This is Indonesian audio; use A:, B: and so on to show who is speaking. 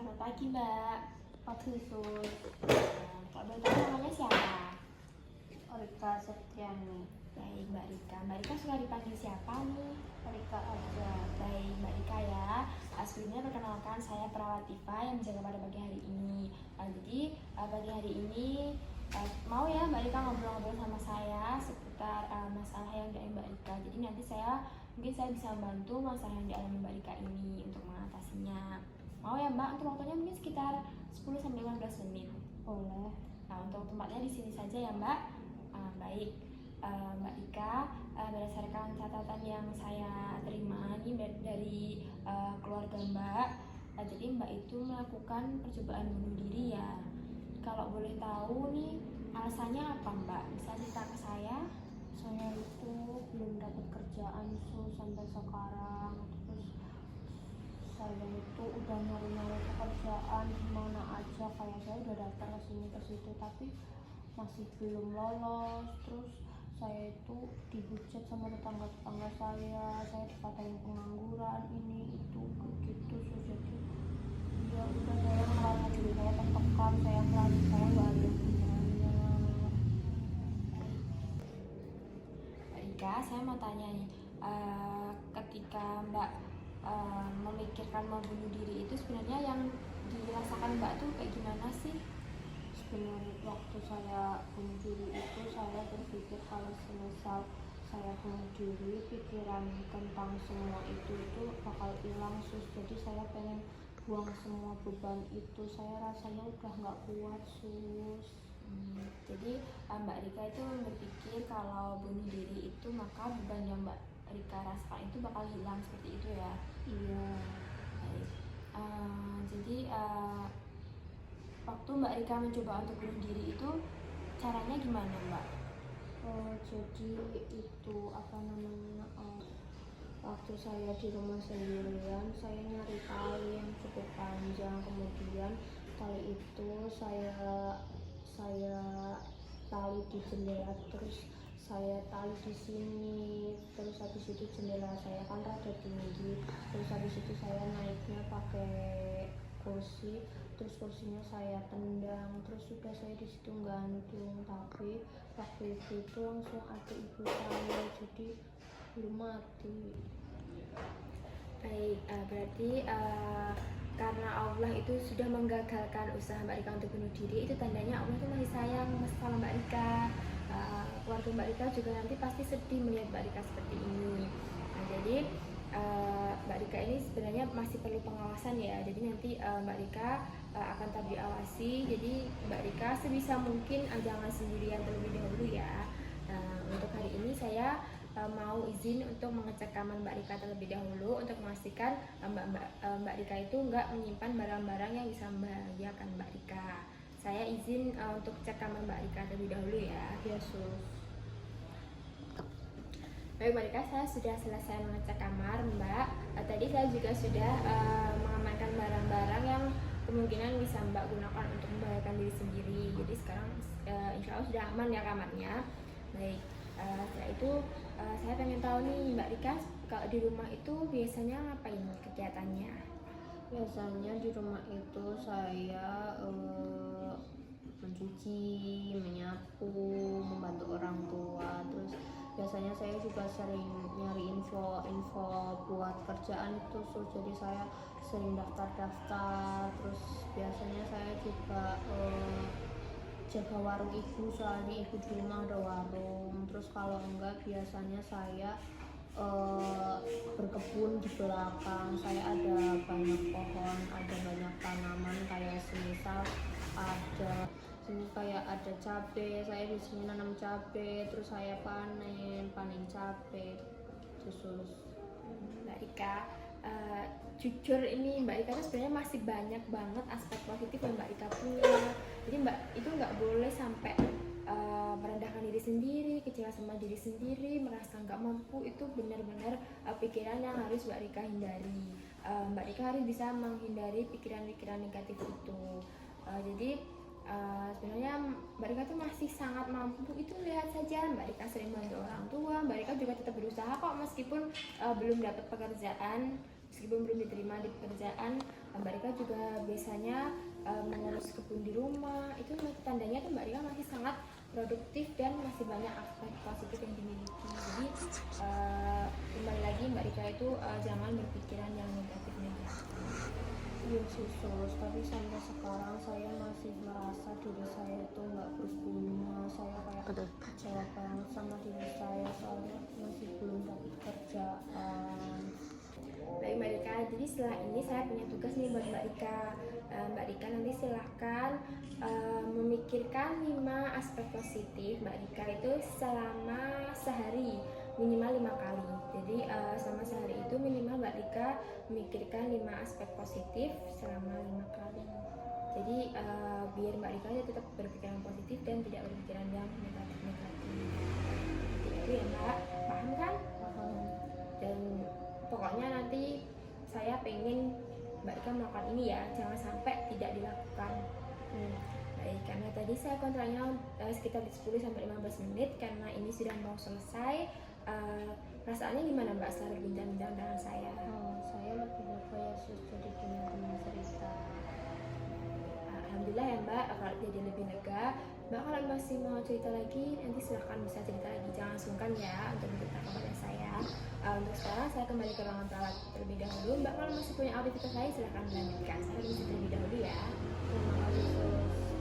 A: Selamat pagi Mbak.
B: Pagi Sus.
A: Kak boleh tahu namanya siapa?
B: Rika Septriani.
A: Baik Mbak Rika. Mbak Rika suka dipanggil siapa nih?
B: Rika aja.
A: Baik Mbak Rika ya. Sebelumnya perkenalkan saya perawat Tifa yang menjaga pada pagi hari ini. Jadi pagi hari ini mau ya Mbak Rika ngobrol-ngobrol sama saya seputar masalah yang dialami Mbak Rika. Jadi nanti mungkin saya bisa membantu masalah yang dialami Mbak Rika ini untuk mengatasinya. Mau ya Mbak? Untuk waktunya mungkin sekitar 10-15 menit.
B: Boleh.
A: Nah, untuk tempatnya di sini saja ya Mbak. Baik, Mbak Rika, berdasarkan catatan yang saya terima ini dari keluarga Mbak, jadi Mbak itu melakukan percobaan bunuh diri ya. Kalau boleh tahu nih alasannya apa Mbak? Bisa cerita ke saya?
B: Saya itu belum dapat kerjaan Sus sampai sekarang. Terus saya itu udah nyari-nyari pekerjaan di mana aja, kayak saya udah daftar ke sini ke situ tapi masih belum lolos. Terus saya itu dihujat sama tetangga-tetangga saya dikatain pengangguran ini itu begitu Sus. Jadi ya udah, saya merasa diri saya tertekan, saya merasa saya nggak ada gunanya.
A: Mbak Rika, saya mau tanya nih, ketika Mbak memikirkan mau bunuh diri itu sebenarnya yang dirasakan Mbak tuh kayak gimana sih?
B: Sebenarnya waktu saya bunuh diri itu saya berpikir kalau semisal saya bunuh diri, pikiran tentang semua itu bakal hilang Sus. Jadi saya pengen buang semua beban itu, saya rasanya udah nggak kuat Sus.
A: Jadi Mbak Rika itu berpikir kalau bunuh diri itu maka beban yang Mbak Rika rasakan itu bakal hilang seperti itu ya?
B: Iya.
A: Baik. Jadi waktu Mbak Rika mencoba untuk bunuh diri itu caranya gimana Mbak?
B: Jadi itu apa namanya, waktu saya di rumah sendirian saya nyari tali yang cukup panjang, kemudian tali itu saya tali di jendela, terus saya tali di sini, terus habis itu jendela saya kan rada tinggi, terus habis itu saya naiknya pakai kursi, terus kursinya saya tendang, terus sudah saya di situ gantung. Tapi waktu itu langsung ada ibu saya, jadi belum mati.
A: Baik, berarti karena Allah itu sudah menggagalkan usaha Mbak Rika untuk bunuh diri, itu tandanya Allah itu masih sayang sama Mbak Rika. Keluarga Mbak Rika juga nanti pasti sedih melihat Mbak Rika seperti ini. Nah, jadi Mbak Rika ini sebenarnya masih perlu pengawasan ya. Jadi nanti Mbak Rika akan tetap diawasi. Jadi Mbak Rika sebisa mungkin jangan sendirian terlebih dahulu ya. Untuk hari ini saya mau izin untuk mengecek kamar Mbak Rika terlebih dahulu untuk memastikan Mbak Rika itu nggak menyimpan barang-barang yang bisa membahayakan Mbak Rika. Saya izin untuk cek kamar Mbak Rika terlebih dahulu ya.
B: Ya Sus.
A: Baik Mbak Rika, saya sudah selesai mengecek kamar Mbak. Tadi saya juga sudah mengamankan barang-barang yang kemungkinan bisa Mbak gunakan untuk membahayakan diri sendiri. Jadi sekarang insya Allah sudah aman ya kamarnya. Baik, setelah itu saya pengen tahu nih Mbak Rika, kalau di rumah itu biasanya ngapain kegiatannya?
B: Biasanya di rumah itu saya mencuci, menyapu, membantu orang tua. Terus biasanya saya juga sering nyari info buat kerjaan itu Sus. Jadi saya sering daftar. Terus biasanya saya juga jaga warung ibu, soalnya ibu di rumah ada warung. Terus kalau enggak biasanya saya berkebun di belakang. Saya ada banyak pohon, ada banyak tanaman, kayak semisal kayak ada cabai, saya di sini nanam cabai, terus saya panen cabai terus.
A: Mbak Rika, jujur ini Mbak Rika itu sebenarnya masih banyak banget aspek positif yang Mbak Rika punya. Jadi Mbak itu nggak boleh sampai merendahkan diri sendiri, kecewa sama diri sendiri, merasa nggak mampu. Itu benar-benar pikiran yang harus Mbak Rika hindari. Mbak Rika harus bisa menghindari pikiran-pikiran negatif itu. Jadi sebenarnya Mbak Rika tuh masih sangat mampu. Itu lihat saja Mbak Rika sering bantu orang tua. Mbak Rika juga tetap berusaha kok meskipun belum dapat pekerjaan, meskipun belum diterima di pekerjaan. Mbak Rika juga biasanya mengurus kebun di rumah. Itu tandanya tuh Mbak Rika masih sangat produktif dan masih banyak aspek positif yang dimiliki. Jadi kembali lagi Mbak Rika itu jangan berpikiran yang negatif-negatif.
B: Iya sih sus, tapi sampai sekarang saya masih merasa diri saya itu nggak berguna. Saya kayak
C: Betul.
B: kecewa banget sama diri saya soalnya masih belum dapat kerjaan.
A: Baik Mbak Rika, jadi setelah ini saya punya tugas nih buat Mbak Rika. Mbak Rika nanti silahkan memikirkan 5 aspek positif Mbak Rika itu selama sehari minimal 5 kali. Jadi selama sehari itu minimal Mbak Rika memikirkan 5 aspek positif selama 5 kali. Jadi biar Mbak Rika tetap berpikiran positif dan tidak berpikiran yang negatif-negatif. Itu ya Mbak, paham kan?
B: Paham.
A: Dan pokoknya nanti saya pengen Mbak Rika melakukan ini ya, jangan sampai tidak dilakukan. Baik, karena tadi saya kontraknya sekitar 10-15 menit karena ini sudah mau selesai. Perasaannya gimana Mbak setelah berbincang-bincang dengan saya?
B: Saya lebih lega ya sus, jadi punya teman cerita.
A: Alhamdulillah ya Mbak, kalau jadi lebih lega. Mbak kalau masih mau cerita lagi, nanti silahkan bisa cerita lagi. Jangan sungkan ya untuk bercerita kepada saya. Untuk sekarang saya kembali ke ruangan perawat terlebih dahulu. Mbak kalau masih punya aktivitas lain silahkan melanjutkan. Saya bisa terlebih dahulu ya.
B: Terima kasih sus.